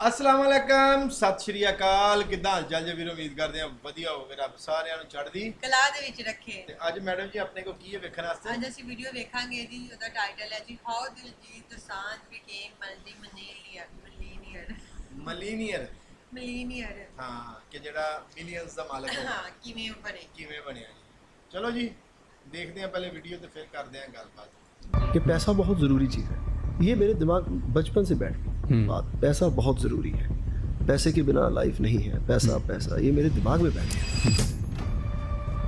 अस्सलाम वालेकुम सत श्री अकाल किदा हाल चाल जी वीर उम्मीद करते हैं ਵਧੀਆ ਹੋਵੇ ਰੱਬ ਸਾਰਿਆਂ ਨੂੰ ਚੜ੍ਹਦੀ ਕਲਾ ਦੇ ਵਿੱਚ ਰੱਖੇ। ਤੇ ਅੱਜ ਮੈਡਮ ਜੀ ਆਪਣੇ ਕੋ ਕੀ ਹੈ ਵੇਖਣ ਵਾਸਤੇ ਅੱਜ ਅਸੀਂ ਵੀਡੀਓ ਵੇਖਾਂਗੇ ਜੀ, ਉਹਦਾ ਟਾਈਟਲ ਹੈ ਜੀ how Diljit Dosanjh became millionaire millionaire. ਹਾਂ ਕਿ ਜਿਹੜਾ ਮਿਲੀਅਨਸ ਦਾ ਮਾਲਕ ਹੈ ਹਾਂ, ਕਿਵੇਂ ਬਣੇ। ਕਿਵੇਂ ਬਣਿਆ ਜੀ। ਚਲੋ ਜੀ देखते हैं पहले वीडियो तो फिर करते हैं गलबात। कि पैसा बहुत ज़रूरी चीज़ है, ये मेरे दिमाग बचपन से बैठ गई बात। पैसा बहुत ज़रूरी है, पैसे के बिना लाइफ नहीं है। पैसा पैसा ये मेरे दिमाग में बैठ गया।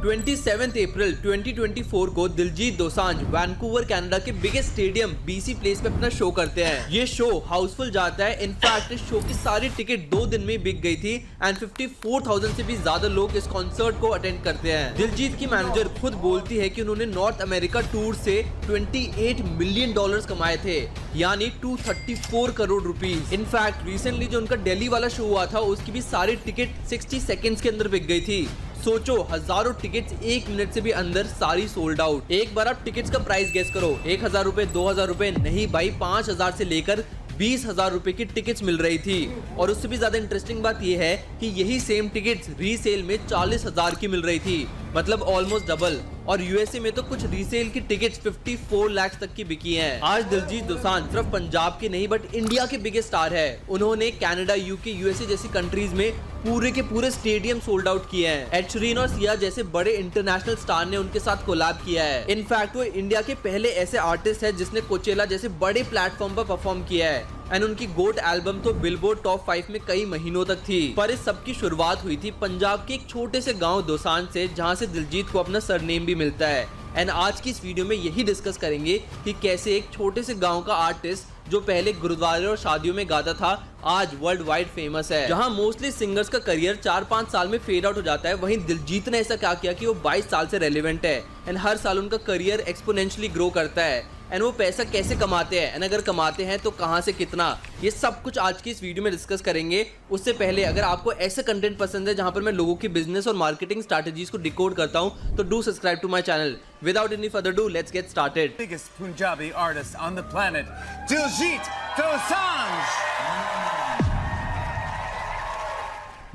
27 अप्रैल 2024 को दिलजीत दोसांझ वैंकूवर कनाडा के बिगेस्ट स्टेडियम बीसी प्लेस पे अपना शो करते हैं। ये शो हाउसफुल जाता है। इनफैक्ट इस शो की सारी टिकट 2 दिन में बिक गई थी एंड 54,000 से भी ज्यादा लोग इस कॉन्सर्ट को अटेंड करते हैं। दिलजीत की मैनेजर खुद बोलती है कि उन्होंने नॉर्थ अमेरिका टूर से $28 मिलियन कमाए थे, यानी 234 करोड़ रुपीस। इनफैक्ट रिसेंटली जो उनका दिल्ली वाला शो हुआ था उसकी भी सारी टिकट 60 सेकेंड्स के अंदर बिक गई थी। सोचो, हजारों टिकट्स 1 मिनट से भी अंदर सारी सोल्ड आउट। एक बार आप टिकट्स का प्राइस गेस करो। 1,000 रुपए, 2,000 रुपए नहीं भाई, 5,000 से लेकर 20,000 रुपए की टिकट्स मिल रही थी। और उससे भी ज्यादा इंटरेस्टिंग बात यह है कि यही सेम टिकट्स रीसेल में 40,000 की मिल रही थी, मतलब ऑलमोस्ट डबल। और यूएसए में तो कुछ रीसेल की टिकट्स 54 लाख तक की बिकी हैं। आज दिलजीत दोसांझ सिर्फ पंजाब के नहीं बट इंडिया के बिगेस्ट स्टार है। उन्होंने कनाडा, यूके, यूएसए जैसी कंट्रीज में पूरे के पूरे स्टेडियम सोल्ड आउट किए हैं। एड शीरन और सिया जैसे बड़े इंटरनेशनल स्टार ने उनके साथ कोलैब किया है। इनफैक्ट वो इंडिया के पहले ऐसे आर्टिस्ट है जिसने कोचेला जैसे बड़े प्लेटफॉर्म पर परफॉर्म किया है। एंड उनकी गोट एल्बम तो बिलबोर्ड टॉप 5 में कई महीनों तक थी। पर इस सब की शुरुआत हुई थी पंजाब के एक छोटे से गांव दोसांझ से, जहां से दिलजीत को अपना सरनेम भी मिलता है। एंड आज की इस वीडियो में यही डिस्कस करेंगे कि कैसे एक छोटे से गांव का आर्टिस्ट जो पहले गुरुद्वारे और शादियों में गाता था आज वर्ल्ड वाइड फेमस है। जहां मोस्टली सिंगर्स का करियर 4-5 साल में फेड आउट हो जाता है, वहीं दिलजीत ने ऐसा क्या किया कि वो 22 साल से रेलेवेंट है एंड हर साल उनका करियर एक्सपोनेंशियली ग्रो करता है। एंड वो पैसा कैसे कमाते हैं एंड अगर कमाते हैं तो कहां से कितना, ये सब कुछ आज की इस वीडियो में डिस्कस करेंगे। उससे पहले अगर आपको ऐसे कंटेंट पसंद है जहां पर मैं लोगों की बिजनेस और मार्केटिंग स्ट्रैटेजीज को डिकोड करता हूं तो do subscribe to my channel. Without any further do let's get started. Biggest Punjabi artist on the planet, Diljit Dosanjh.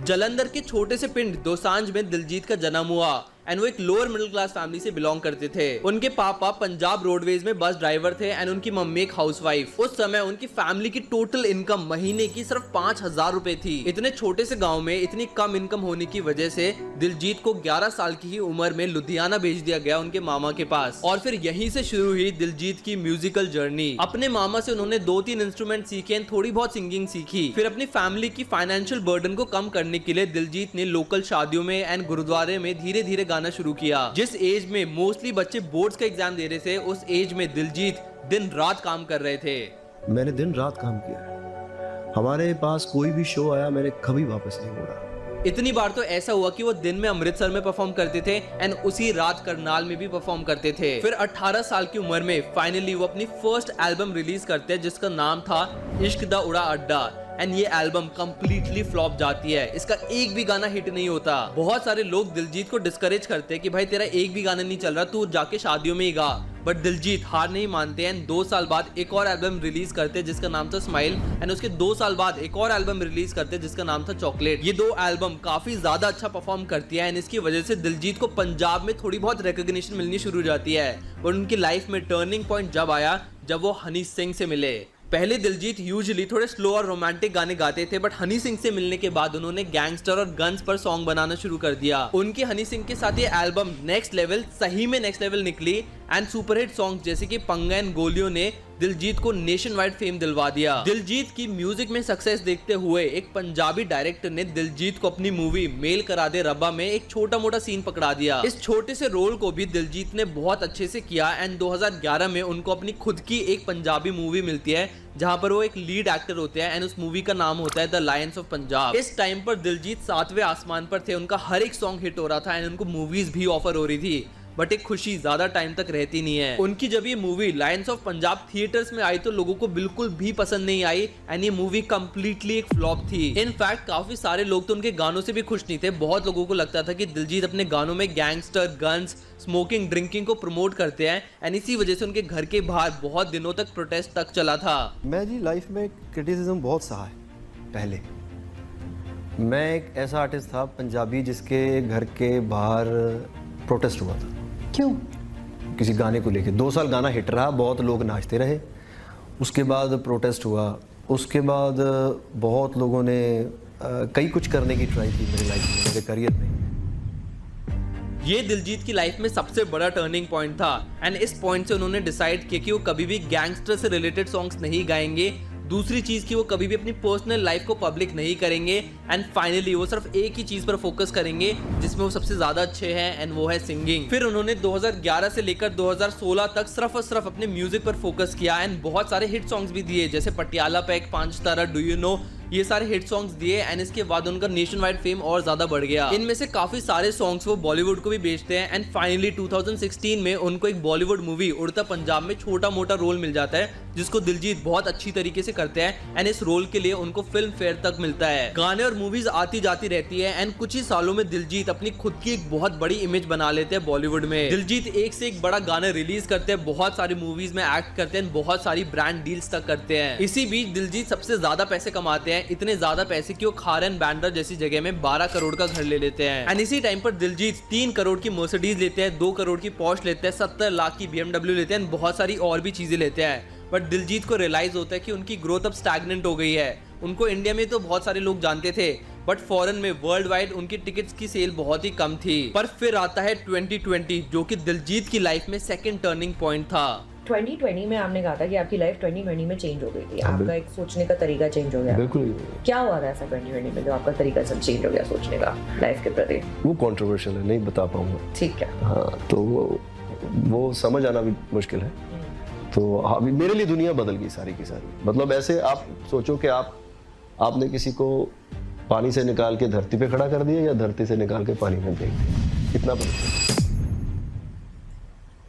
Jalandhar के छोटे से पिंड दोसांझ में दिलजीत का जन्म हुआ एंड वो एक लोअर मिडिल क्लास फैमिली से बिलोंग करते थे। उनके पापा पंजाब रोडवेज में बस ड्राइवर थे एंड उनकी मम्मी एक हाउसवाइफ। उस समय उनकी फैमिली की टोटल इनकम महीने की सिर्फ 5,000 रुपए थी। इतने छोटे से गांव में इतनी कम इनकम होने की वजह से दिलजीत को 11 साल की ही उम्र में लुधियाना भेज दिया गया उनके मामा के पास। और फिर यहीं से शुरू हुई दिलजीत की म्यूजिकल जर्नी। अपने मामा से उन्होंने 2-3 इंस्ट्रूमेंट सीखे एंड थोड़ी बहुत सिंगिंग सीखी। फिर अपनी फैमिली की फाइनेंशियल बर्डन को कम करने के लिए दिलजीत ने लोकल शादियों में एंड गुरुद्वारे में धीरे धीरे गाना शुरू किया। जिस एज में मोस्टली बच्चे बोर्ड्स का एग्जाम दे रहे थे, उस एज में दिलजीत दिन रात काम कर रहे थे। मैंने दिन रात काम किया है। हमारे पास कोई भी शो आया मैंने कभी वापस नहीं मोड़ा। इतनी बार तो ऐसा हुआ कि वो दिन में अमृतसर में परफॉर्म करते थे एंड उसी रात करनाल में भी परफॉर्म करते थे। फिर 18 साल की उम्र में फाइनली वो अपनी फर्स्ट एल्बम रिलीज करते हैं जिसका नाम था इश्क दा उड़ा अड्डा। एंड ये एल्बम कंप्लीटली फ्लॉप जाती है। इसका एक भी गाना हिट नहीं होता। बहुत सारे लोग दिलजीत को डिस्करेज करते हैं कि भाई तेरा एक भी गाना नहीं चल रहा, तू जाके शादियों में ही गा। बट दिलजीत हार नहीं मानते हैं। 2 साल बाद एक और एल्बम रिलीज करते हैं जिसका नाम था स्माइल एंड उसके 2 साल बाद एक और एल्बम रिलीज करते हैं जिसका नाम था चॉकलेट। ये 2 एल्बम काफी ज्यादा अच्छा परफॉर्म करती है एंड इसकी वजह से दिलजीत को पंजाब में थोड़ी बहुत रिकॉग्निशन मिलनी शुरू हो जाती है। और उनकी लाइफ में टर्निंग पॉइंट जब आया जब वो हनी सिंह से मिले। पहले दिलजीत यूजुअली थोड़े स्लो और रोमांटिक गाने गाते थे, बट हनी सिंह से मिलने के बाद उन्होंने गैंगस्टर और गन्स पर सॉन्ग बनाना शुरू कर दिया। उनकी हनी सिंह के साथ ये एल्बम नेक्स्ट लेवल सही में नेक्स्ट लेवल निकली एंड सुपरहिट सॉन्ग जैसे कि पंगा एंड गोलियों ने दिलजीत को नेशन वाइड फेम दिलवा दिया। दिलजीत की म्यूजिक में सक्सेस देखते हुए एक पंजाबी डायरेक्टर ने दिलजीत को अपनी मूवी मेल करा दे रब्बा में एक छोटा मोटा सीन पकड़ा दिया। इस छोटे से रोल को भी दिलजीत ने बहुत अच्छे से किया एंड 2011 में उनको अपनी खुद की एक पंजाबी मूवी मिलती है जहां पर वो एक लीड एक्टर होते हैं एंड उस मूवी का नाम होता है द लायंस ऑफ पंजाब। इस टाइम पर दिलजीत 7वें आसमान पर थे। उनका हर एक सॉन्ग हिट हो रहा था एंड उनको मूवीज भी ऑफर हो रही थी, बट एक खुशी ज्यादा टाइम तक रहती नहीं है। उनकी जब ये movie Lions of Punjab theatres में आई तो लोगों को बिल्कुल भी पसंद नहीं आई एंड ये मूवी कंप्लीटली एक फ्लॉप थी। इनफैक्ट काफी सारे लोग तो उनके गानों से भी खुश नहीं थे। बहुत लोगों को लगता था कि दिलजीत अपने गानों में गैंगस्टर, गन्स, स्मोकिंग, ड्रिंकिंग को प्रमोट करते हैं एंड इसी वजह से उनके घर के बाहर बहुत दिनों तक प्रोटेस्ट तक चला था। मैं जी लाइफ में क्रिटिसिज्म बहुत सहा है, पहले मैं एक ऐसा आर्टिस्ट था पंजाबी जिसके घर के बाहर प्रोटेस्ट हुआ था। क्यों? किसी गाने को लेके 2 साल गाना हिट रहा, बहुत लोग नाचते रहे, उसके बाद प्रोटेस्ट हुआ, उसके बाद बहुत लोगों ने कई कुछ करने की ट्राई की मेरी लाइफ में, मेरे करियर में। ये दिलजीत की लाइफ में सबसे बड़ा टर्निंग पॉइंट था एंड इस पॉइंट से उन्होंने डिसाइड किया कि वो कभी भी गैंगस्टर से रिलेटेड सॉन्ग्स नहीं गाएंगे। दूसरी चीज की वो कभी भी अपनी पर्सनल लाइफ को पब्लिक नहीं करेंगे एंड फाइनली वो सिर्फ एक ही चीज पर फोकस करेंगे जिसमें वो सबसे ज्यादा अच्छे हैं एंड वो है सिंगिंग। फिर उन्होंने 2011 से लेकर 2016 तक सिर्फ और सिर्फ अपने म्यूजिक पर फोकस किया एंड बहुत सारे हिट सॉन्ग्स भी दिए, जैसे Patiala pack, 5 Tara, do you know, ये सारे हिट सॉन्ग्स दिए एंड इसके बाद उनका नेशन वाइड फेम और ज्यादा बढ़ गया। इनमें से काफी सारे सॉन्ग्स वो बॉलीवुड को भी बेचते हैं एंड फाइनली 2016 में उनको एक बॉलीवुड मूवी उड़ता पंजाब में छोटा मोटा रोल मिल जाता है जिसको दिलजीत बहुत अच्छी तरीके से करते हैं एंड इस रोल के लिए उनको फिल्म फेयर तक मिलता है। गाने और मूवीज आती जाती रहती है एंड कुछ ही सालों में दिलजीत अपनी खुद की एक बहुत बड़ी इमेज बना लेते हैं बॉलीवुड में। दिलजीत एक से एक बड़ा गाना रिलीज करते हैं, बहुत सारी मूवीज में एक्ट करते हैं, बहुत सारी ब्रांड डील्स तक करते हैं। इसी बीच दिलजीत सबसे ज्यादा पैसे कमाते हैं, इतने ज्यादा पैसे कि वो खारन बैंडर जैसी जगह में 12 करोड़ का घर ले लेते हैं एंड इसी टाइम पर दिलजीत 3 करोड़ की मर्सिडीज लेते हैं, 2 करोड़ की पॉर्श लेते हैं, 70 लाख की BMW लेते हैं, बहुत सारी और भी चीजें लेते हैं। बट दिलजीत को रियलाइज होता है कि उनकी ग्रोथ अब स्टैग्नेंट हो गई है। उनको इंडिया में तो बहुत सारे लोग जानते थे बट फॉरेन में वर्ल्ड वाइड उनकी टिकट्स की सेल बहुत ही कम थी। पर फिर आता है 2020 जो कि दिलजीत की लाइफ में सेकंड टर्निंग पॉइंट था। 2020 में आपने कहा था कि आपकी लाइफ 2020 में चेंज हो गई थी, आपका एक सोचने का तरीका चेंज हो गया। बिल्कुल। क्या हुआ था ऐसा 2020 में जो आपका तरीका सब चेंज हो गया सोचने का लाइफ के प्रति? वो कंट्रोवर्शियल है, नहीं बता पाऊंगा। ठीक है। हाँ, तो वो समझ आना भी मुश्किल है। तो हाँ, मेरे लिए दुनिया बदल गई सारी की सारी। मतलब ऐसे आप सोचो कि आपने किसी को पानी से निकाल के धरती पे खड़ा कर दिया या धरती से निकाल के पानी में फेंक दिया, कितना बदल।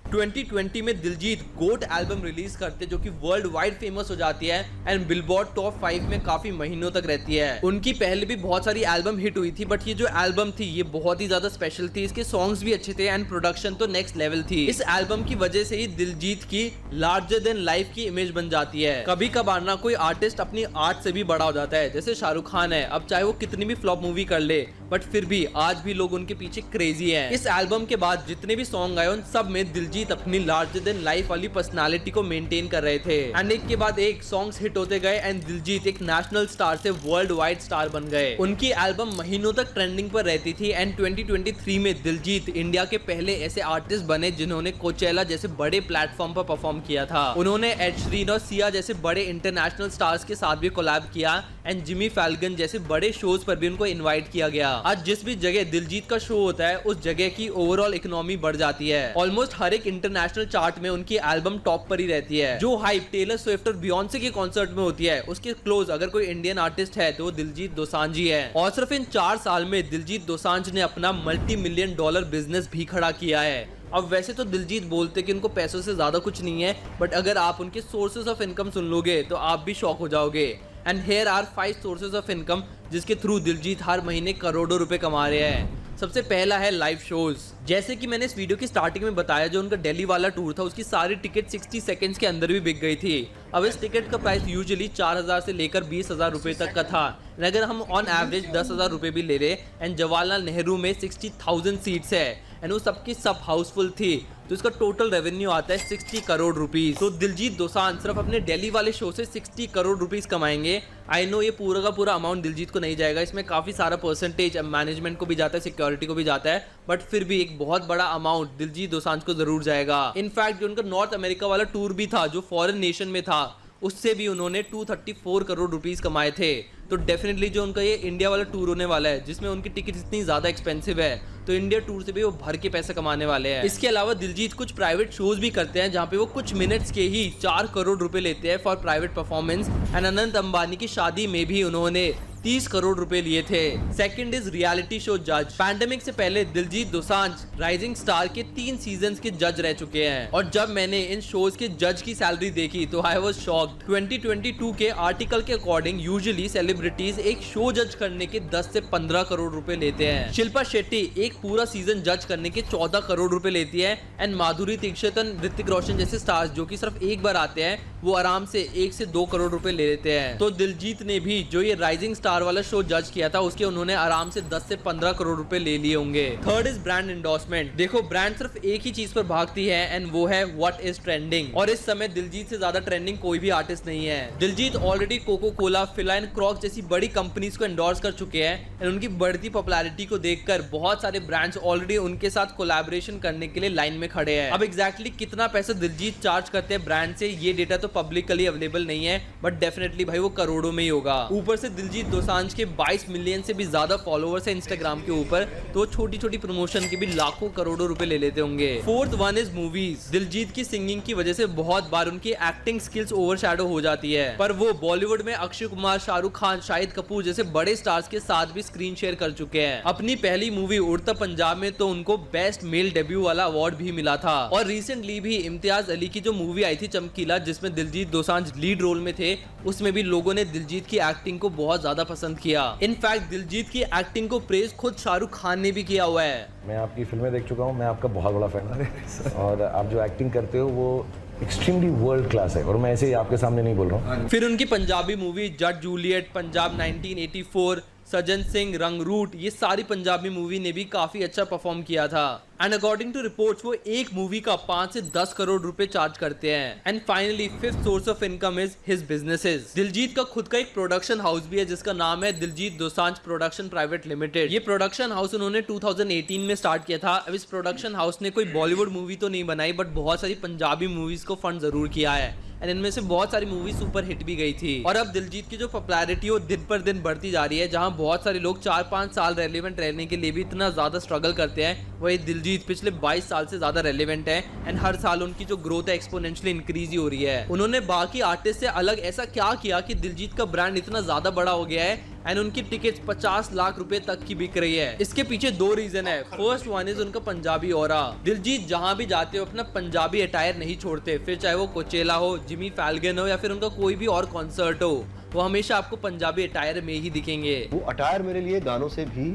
2020 में दिलजीत गोट एल्बम रिलीज करते जो कि वर्ल्ड वाइड फेमस हो जाती है एंड बिलबोर्ड टॉप 5 में काफी महीनों तक रहती है। उनकी पहले भी बहुत सारी एल्बम हिट हुई थी बट ये जो एल्बम थी ये बहुत ही ज्यादा स्पेशल थी, इसके सॉन्ग्स भी अच्छे थे एंड प्रोडक्शन तो नेक्स्ट लेवल थी। इस एल्बम की वजह से ही दिलजीत की लार्जर देन लाइफ की इमेज बन जाती है। कभी कभार ना कोई आर्टिस्ट अपनी आर्ट से भी बड़ा हो जाता है, जैसे शाहरुख खान है, अब चाहे वो कितनी भी फ्लॉप मूवी कर ले बट फिर भी आज भी लोग उनके पीछे क्रेजी हैं। इस एल्बम के बाद जितने भी सॉन्ग आए उन सब में दिलजीत अपनी लार्जर देन लाइफ वाली पर्सनालिटी को मेंटेन कर रहे थे एंड एक के बाद एक सॉन्ग्स हिट होते गए एंड दिलजीत एक नेशनल स्टार से वर्ल्ड वाइड स्टार बन गए। उनकी एल्बम महीनों तक ट्रेंडिंग पर रहती थी एंड 2023 में दिलजीत इंडिया के पहले ऐसे आर्टिस्ट बने जिन्होंने कोचेला जैसे बड़े प्लेटफॉर्म पर परफॉर्म किया था। उन्होंने एड शीरन और सिया जैसे बड़े इंटरनेशनल स्टार्स के साथ भी कोलैब किया एंड जिमी फैल्कन जैसे बड़े शोज पर भी उनको इनवाइट किया गया। आज जिस भी जगह दिलजीत का शो होता है उस जगह की ओवरऑल इकोनॉमी बढ़ जाती है। ऑलमोस्ट हर एक इंटरनेशनल चार्ट में उनकी एल्बम टॉप पर ही रहती है। जो हाइप टेलर स्विफ्ट और बियॉन्से के कॉन्सर्ट में होती है उसके क्लोज अगर कोई इंडियन आर्टिस्ट है तो वो दिलजीत दोसांझ ही है। और सिर्फ इन 4 साल में दिलजीत दोसांझ ने अपना $multi-million बिजनेस भी खड़ा किया है। अब वैसे तो दिलजीत बोलते कि उनको पैसों से ज्यादा कुछ नहीं है बट अगर आप उनके सोर्सेज ऑफ इनकम सुन लोगे तो आप भी शॉक हो जाओगे। And here are 5 sources of income जिसके थ्रू दिलजीत हर महीने करोड़ों रुपए कमा रहे हैं। सबसे पहला है लाइव शोज। जैसे कि मैंने इस वीडियो की स्टार्टिंग में बताया, जो उनका दिल्ली वाला टूर था उसकी सारी टिकट 60 सेकंड्स के अंदर भी बिक गई थी। अब इस टिकट का प्राइस यूजुअली 4,000 से लेकर 20,000 रुपए तक का था। अगर हम ऑन एवरेज 10,000 रुपए भी ले रहे एंड जवाहरलाल नेहरू में 60,000 सीट्स है एंड वो सबकी सब हाउसफुल थी तो इसका टोटल रेवेन्यू आता है 60 करोड़ रुपीस। तो दिलजीत दोसांझ सिर्फ अपने दिल्ली वाले शो से 60 करोड़ रुपीस कमाएंगे। आई नो ये पूरा का पूरा अमाउंट दिलजीत को नहीं जाएगा, इसमें काफी सारा परसेंटेज मैनेजमेंट को भी जाता है, सिक्योरिटी को भी जाता है, बट फिर भी एक बहुत बड़ा अमाउंट दिलजीत दोसांझ को जरूर जाएगा। इनफैक्ट जो उनका नॉर्थ अमेरिका वाला टूर भी था जो फॉरेन नेशन में था उससे भी उन्होंने 234 करोड़ रुपीस कमाए थे। तो डेफिनेटली जो उनका ये इंडिया वाला टूर होने वाला है जिसमें उनकी टिकट इतनी ज्यादा एक्सपेंसिव है तो इंडिया टूर से भी वो भर के पैसे कमाने वाले हैं। इसके अलावा दिलजीत कुछ प्राइवेट शोज भी करते हैं जहाँ पे वो कुछ मिनट्स के ही 4 करोड़ रुपए लेते हैं for private performance and Anant Ambani की शादी में भी उन्होंने 30 करोड़ रुपए लिए थे। सेकंड इज रियलिटी शो जज। पैंडेमिक से पहले दिलजीत दोसांझ राइजिंग स्टार के 3 सीजन्स के जज रह चुके हैं और जब मैंने इन शोज के जज की सैलरी देखी तो आई वाज शॉक्ड। 2022 के आर्टिकल के अकॉर्डिंग यूजुअली सेलिब्रिटीज एक शो जज करने के 10 से 15 करोड़ रुपए लेते हैं। शिल्पा शेट्टी एक पूरा सीजन जज करने के 14 करोड़ रुपए लेती है एंड माधुरी दीक्षित, ऋतिक रोशन जैसे स्टार्स जो कि सिर्फ एक बार आते हैं वो आराम से 1 से 2 करोड़ रुपए ले लेते हैं। तो दिलजीत ने भी जो ये राइजिंग स्टार वाला शो जज किया था उसके उन्होंने आराम से 10 से 15 करोड़ रुपए ले लिए होंगे। Third is brand endorsement. देखो ब्रांड सिर्फ एक ही चीज पर भागती है एंड वो है व्हाट इज ट्रेंडिंग, और इस समय दिलजीत से ज्यादा ट्रेंडिंग कोई भी आर्टिस्ट नहीं है। Diljit already Coca Cola, Fila and Crocs जैसी बड़ी कंपनीज को एंडोर्स कर चुके हैं एंड उनकी बढ़ती पॉपुलैरिटी को देखकर बहुत सारे ब्रांड्स ऑलरेडी उनके साथ कोलैबोरेशन करने के लिए लाइन में खड़े हैं। अब एग्जैक्टली कितना पैसा दिलजीत चार्ज करते हैं ब्रांड से ये डेटा तो पब्लिकली अवेलेबल नहीं है, बट डेफिनेटली भाई वो करोड़ों में ही होगा। ऊपर से दिलजीत दोसांझ के 22 मिलियन से भी ज्यादा फॉलोअर्स है इंस्टाग्राम के ऊपर, तो छोटी छोटी प्रमोशन के भी लाखों करोड़ों रुपए ले लेते होंगे। Fourth one is movies. Diljit की सिंगिंग की वजह से बहुत बार उनकी एक्टिंग स्किल्स ओवरशैडो हो जाती है, पर वो बॉलीवुड में अक्षय कुमार, शाहरुख खान, शाहिद कपूर जैसे बड़े स्टार्स के साथ भी स्क्रीन शेयर कर चुके हैं। अपनी पहली मूवी उड़ता पंजाब में तो उनको बेस्ट मेल डेब्यू वाला अवार्ड भी मिला था, और रिसेंटली भी इम्तियाज अली की जो मूवी आई थी चमकीला जिसमें दिलजीत दोसांझ लीड रोल में थे, उसमें भी लोगों ने दिलजीत की एक्टिंग को बहुत ज्यादा पसंद किया। इनफैक्ट दिलजीत की एक्टिंग को प्रेज खुद शाहरुख खान ने भी किया हुआ है। मैं आपकी फिल्में देख चुका हूँ, मैं आपका बहुत बड़ा फैन हूँ और आप जो एक्टिंग करते हो वो एक्सट्रीमली वर्ल्ड क्लास है, और मैं ऐसे ही आपके सामने नहीं बोल रहा हूँ। फिर उनकी पंजाबी मूवी जट जूलियट, पंजाब 1984, सज्जन सिंह, रंगरूट, ये सारी पंजाबी मूवी ने भी काफी अच्छा परफॉर्म किया था एंड अकॉर्डिंग टू रिपोर्ट्स वो एक मूवी का 5 से 10 करोड़ रुपए चार्ज करते हैं। And finally fifth source of income is his businesses. Diljit का खुद का एक प्रोडक्शन हाउस भी है जिसका नाम है Diljit Dosanjh production private limited. ये प्रोडक्शन हाउस उन्होंने 2018 में स्टार्ट किया था। अब इस प्रोडक्शन हाउस ने कोई बॉलीवुड मूवी तो नहीं बनाई, बट बहुत सारी पंजाबी मूवीज को फंड जरूर किया है एंड इनमें से बहुत सारी मूवी सुपर हिट भी गई थी। और अब दिलजीत की जो पॉपुलैरिटी वो दिन पर दिन बढ़ती जा रही है, जहां बहुत सारे लोग 4-5 साल रेलेवेंट रहने के लिए भी इतना ज्यादा स्ट्रगल करते हैं, वही दिलजीत पिछले 22 साल से ज्यादा रेलेवेंट है एंड हर साल उनकी जो ग्रोथ है एक्सपोनेंशियली इंक्रीज ही हो रही है। उन्होंने बाकी आर्टिस्ट से अलग ऐसा क्या किया कि दिलजीत का ब्रांड इतना ज्यादा बड़ा हो गया है एंड उनकी टिकट्स 50 लाख रुपए तक की बिक रही है। इसके पीछे 2 रीजन है। फर्स्ट वन इज उनका पंजाबी ऑरा। दिलजीत जहां भी जाते हो अपना पंजाबी अटायर नहीं छोड़ते, फिर चाहे वो कोचेला हो, जिमी फैल्गन हो या फिर उनका कोई भी और कॉन्सर्ट हो, वो हमेशा आपको पंजाबी अटायर में ही दिखेंगे। वो अटायर मेरे लिए गानों से भी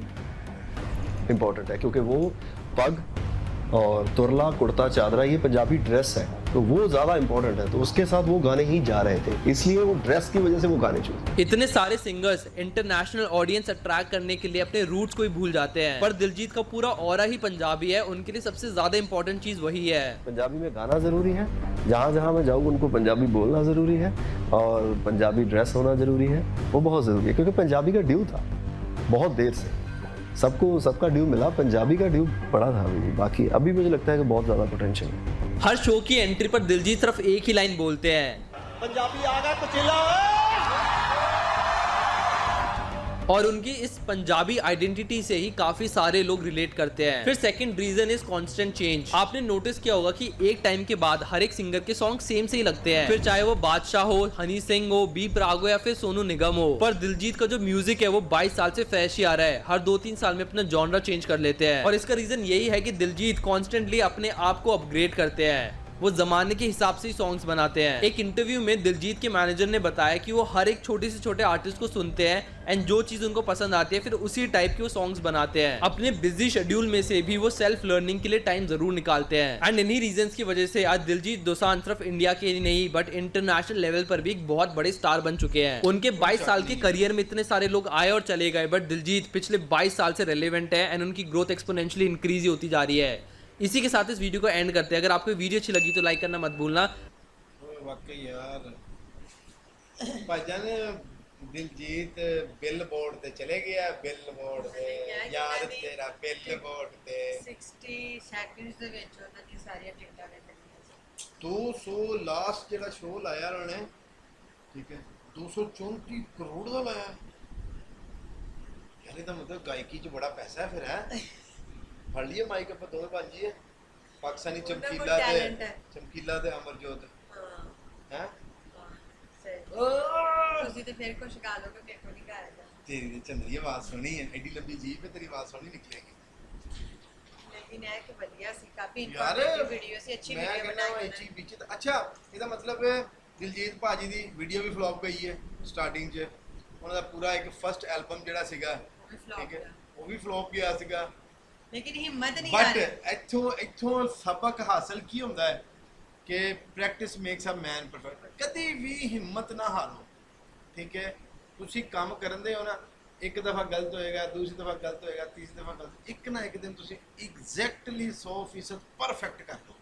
इम्पोर्टेंट है, क्योंकि वो पग और तुरला, कुर्ता, चादरा, ये पंजाबी ड्रेस है, तो वो ज्यादा इंपॉर्टेंट है, तो उसके साथ वो गाने ही जा रहे थे, इसलिए वो ड्रेस की वजह से वो गाने चुने। इतने सारे सिंगर्स इंटरनेशनल ऑडियंस अट्रैक्ट करने के लिए अपने रूट्स को ही भूल जाते हैं, पर दिलजीत का पूरा ऑरा ही पंजाबी है। उनके लिए सबसे ज्यादा इंपॉर्टेंट चीज वही है। पंजाबी में गाना जरूरी है, जहाँ जहाँ मैं जाऊँ उनको पंजाबी बोलना जरूरी है, और पंजाबी ड्रेस होना जरूरी है, वो बहुत जरूरी है, क्योंकि पंजाबी का ड्यू था बहुत देर से, सबका ड्यू मिला, पंजाबी का ड्यू पड़ा था अभी, बाकी अभी मुझे लगता है कि बहुत ज्यादा पोटेंशियल है। हर शो की एंट्री पर दिलजीत सिर्फ एक ही लाइन बोलते हैं, पंजाबी आ गया कुचेला। और उनकी इस पंजाबी आइडेंटिटी से ही काफी सारे लोग रिलेट करते हैं। फिर second reason is constant change. आपने नोटिस किया होगा कि एक टाइम के बाद हर एक सिंगर के सॉन्ग सेम से ही लगते हैं, फिर चाहे वो बादशाह हो, हनी सिंह हो, बी प्राग हो या फिर सोनू निगम हो, पर दिलजीत का जो म्यूजिक है वो 22 साल से फ्रेश ही आ रहा है। हर 2-3 साल में अपना जॉनरा चेंज कर लेते हैं, और इसका रीजन यही है कि दिलजीत कॉन्स्टेंटली अपने आप को अपग्रेड करते हैं, वो जमाने के हिसाब से ही सॉन्ग्स बनाते हैं। एक इंटरव्यू में दिलजीत के मैनेजर ने बताया कि वो हर एक छोटे से छोटे आर्टिस्ट को सुनते हैं एंड जो चीज उनको पसंद आती है फिर उसी टाइप के वो सॉन्ग्स बनाते हैं। अपने बिजी शेड्यूल में से भी वो सेल्फ लर्निंग के लिए टाइम जरूर निकालते हैं एंड इन्हीं रीजंस की वजह से आज दिलजीत दोसांझ सिर्फ इंडिया के ही नहीं बट इंटरनेशनल लेवल पर भी एक बहुत बड़े स्टार बन चुके हैं। उनके 22 साल के करियर में इतने सारे लोग आए और चले गए, बट दिलजीत पिछले 22 साल से रेलेवेंट है एंड उनकी ग्रोथ एक्सपोनेंशियली इंक्रीज ही होती जा रही है। इसी के साथ इस वीडियो को एंड करते हैं। अगर आपको वीडियो अच्छी लगी तो लाइक करना मत भूलना। वाकई यार भाईजान दिलजीत बिलबोर्ड ते चले गया, बिलबोर्ड ते यार तेरा बिलबोर्ड ते 60 सेकंड्स ਦੇ ਵਿੱਚ ਉਹਨਾਂ ਦੀ ਸਾਰੀਆਂ ਟਿਕਟਾਂ ਨੇ ਚੱਲੀਆਂ। 200 ਲਾਸਟ ਜਿਹੜਾ ਸ਼ੋਅ ਲਾਇਆ ਉਹਨਾਂ ਨੇ, ਠੀਕ ਹੈ, 234 ਕਰੋੜ ਦਾ ਲਾਇਆ ਯਾਰ। ਇਹਦਾ ਮਤਲਬ ਗਾਇਕੀ 'ਚ ਬੜਾ ਪੈਸਾ ਹੈ ਫਿਰ, ਹੈ ਫੜ ਲਈਏ ਮਾਈਕ ਆਪਾਂ ਦੋਵੇਂ ਬਣ ਜਾਈਏ, ਪਾਕਿਸਤਾਨੀ ਚਮਕੀਲਾ ਤੇ ਅਮਰਜੋਤ। ਹਾਂ ਹੈ ਸਹੀ ਤੁਸੀਂ ਤੇ ਫਿਰ ਕੁਝ ਗਾ ਲੋਗੇ, ਮੇਰੇ ਕੋਲ ਨਹੀਂ ਗਾਇਆ ਜਾਂਦਾ। तेरी तो चंदरी आवाज सोहनी है, एडी लंबी जीभ है, तेरी आवाज सोहनी निकलेगी लेकिन है कि बढ़िया सी काफी यार। इंफॉर्मेटिव वीडियो सी अच्छी मैं वीडियो कहना बनाई वा इची बीच अच्छा ਇਹਦਾ ਮਤਲਬ ਦਿਲਜੀਤ ਭਾਜੀ ਦੀ ਵੀਡੀਓ ਵੀ ਫਲॉप ਗਈ ਹੈ ਸਟਾਰਟਿੰਗ 'ਚ, ਉਹਨਾਂ ਦਾ ਪੂਰਾ ਇੱਕ ਫਸਟ ਐਲਬਮ ਜਿਹੜਾ ਸੀਗਾ ਉਹ ਵੀ flop ਠੀਕ ਹੈ, ਗਿਆ। ਉਹ ਵੀ ਫਲॉप ਗਿਆ ਸੀਗਾ। लेकिन हिम्मत नहीं ਬਟ हारी ਇੱਥੋਂ ਸਬਕ ਹਾਸਲ ਕੀ ਹੁੰਦਾ ਹੈ ਕਿ practice makes a man perfect. ਕਦੀ ਵੀ ਹਿੰਮਤ ਨਾ ਹਾਰੋ, ਠੀਕ ਹੈ। ਤੁਸੀਂ ਕੰਮ ਕਰਨ ਦੇ ਹੋ ਨਾ, ਇੱਕ ਦਫਾ ਗਲਤ ਹੋਏਗਾ, ਦੂਸਰੀ ਦਫਾ ਗਲਤ ਹੋਏਗਾ, ਤੀਸਰੀ ਦਫਾ ਗਲਤ, ਇੱਕ ਨਾ ਇੱਕ ਦਿਨ ਤੁਸੀਂ ਐਗਜ਼ੈਕਟਲੀ 100% ਪਰਫੈਕਟ ਕਰ ਲਓਗੇ।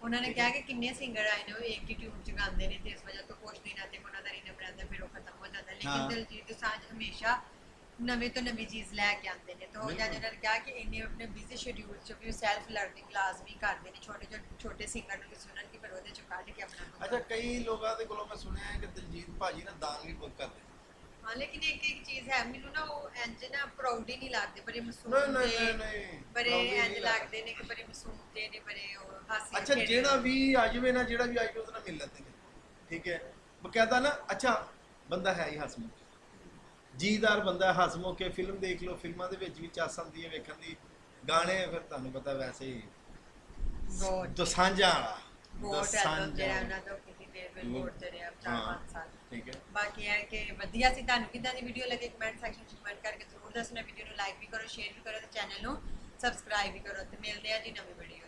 ਉਹਨਾਂ ਨੇ ਕਿਹਾ ਕਿ ਕਿੰਨੇ ਸਿੰਗਰ ਆਏ ਨੇ ਉਹ ਇੱਕ ਹੀ ਟਿਊਨ ਚ ਗਾਉਂਦੇ ਨੇ ਤੇ ਇਸ ਵਜ੍ਹਾ ਤੋਂ ਕੁਝ ਦਿਨਾਂ ਤੱਕ ਉਹਨਾਂ ਦਾ ਰੀਨਮ ਰਹਿੰਦਾ, ਫਿਰ ਉਹ ਖਤਮ ਹੋ ਜਾਂਦਾ। ਹਾਂ। ਲੇਕਿਨ ਦਿਲਜੀਤ ਦੋਸਾਂਝ ਹਮੇਸ਼ਾ ਨਵੇਂ ਤੋਂ ਨਵੀਂ ਚੀਜ਼ ਲੈ ਕੇ ਆਉਂਦੇ ਨੇ। ਤਾਂ ਉਹਨਾਂ ਨੇ ਕਿਹਾ ਕਿ ਇੰਨੇ ਆਪਣੇ ਬਿਜ਼ੀ ਸ਼ਡਿਊਲ ਚ ਵੀ ਸੈਲਫ ਲਰਨਿੰਗ ਕਲਾਸ ਵੀ ਕਰਦੇ ਨੇ ਛੋਟੇ ਸਿੰਗਰ ਨੂੰ ਕਿ ਸੁਣਨ ਕਿ ਫਿਰ ਉਹਦੇ ਚ ਕੱਢ ਕੇ ਆਪਣਾ ਅੱਛਾ, ਕਈ ਲੋਕਾਂ ਦੇ ਕੋਲੋਂ ਮੈਂ ਸੁਣਿਆ ਹੈ ਕਿ ਦਿਲਜੀਤ ਭਾਜੀ ਨਾ ਦਾਨ ਵੀ ਬਹੁਤ ਕਰਦੇ। ਹਾਂ, ਲੇਕਿਨ ਇੱਕ ਚੀਜ਼ ਹੈ, ਮੈਨੂੰ ਨਾ ਉਹ ਇੰਜ ਨਾ ਪ੍ਰਾਊਡ ਹੀ ਨਹੀਂ ਲੱਗਦੇ, ਬੜੇ ਮਾਸੂਮ ਨਹੀਂ ਬੜੇ proud ਹੀ ਇੰਜ ਨਹੀਂ ਲੱਗਦੇ ਨੇ ਕਿ ਬੜੇ ਮਾਸੂਮ ਤੇ ਨੇ, ਬੜੇ ਉਹ ਹਾਸੀ ਅੱਛਾ, ਖੇਡੇ ਜਿਹੜਾ ਵੀ ਆ ਜਾਵੇ ਨਾ, ਜਿਹੜਾ ਵੀ ਆ ਜਾਵੇ ਉਹਦੇ ਨਾਲ ਮਿਲ ਲੈਂਦੇ ਨੇ, ਠੀਕ ਹੈ। ਬਕਾਇਦਾ ਨਾ, ਅੱਛਾ ਬੰਦਾ ਹੈ ਹੀ ਹਸਮੁਖ, ਜੀਦਾਰ ਬੰਦਾ, ਹਸਮੁਖ ਕੇ ਫਿਲਮ ਦੇਖ ਲਓ, ਫਿਲਮਾਂ ਦੇ ਵਿੱਚ ਵੀ ਚੱਸ ਆਉਂਦੀ ਹੈ ਵੇਖਣ ਦੀ, ਗਾਣੇ ਫਿਰ ਤੁਹਾਨੂੰ ਪਤਾ ਵੈਸੇ ਹੀ ਬਹੁਤ ਦੋਸਾਂਝਾਂ ਵਾਲਾ ਬਹੁਤ ਐਲਬਮ ਜਿਹੜਾ ਉਹਨਾਂ ਦਾ ਕਿੰਨੀ ਦੇਰ ਬਿਲਕੁਲ ਤੇ ਰਿਹਾ 4-5 ਸਾਲ। ਠੀਕ ਹੈ। ਬਾਕੀ ਹੈ ਕਿ ਵਧੀਆ ਸੀ। ਤੁਹਾਨੂੰ ਕਿੱਦਾਂ ਦੀ ਵੀਡੀਓ ਲੱਗੇ ਕਮੈਂਟ ਸੈਕਸ਼ਨ 'ਚ ਕਮੈਂਟ ਕਰਕੇ ਜ਼ਰੂਰ ਦੱਸਣਾ। ਵੀਡੀਓ ਨੂੰ ਲਾਈਕ ਵੀ ਕਰੋ, ਸ਼ੇਅਰ ਵੀ ਕਰੋ ਤੇ ਚੈਨਲ ਨੂੰ ਸਬਸਕ੍ਰਾਈਬ ਵੀ ਕਰੋ ਤੇ ਮਿਲਦੇ ਆ ਜੀ ਨਵੀਂ ਵੀਡੀਓ।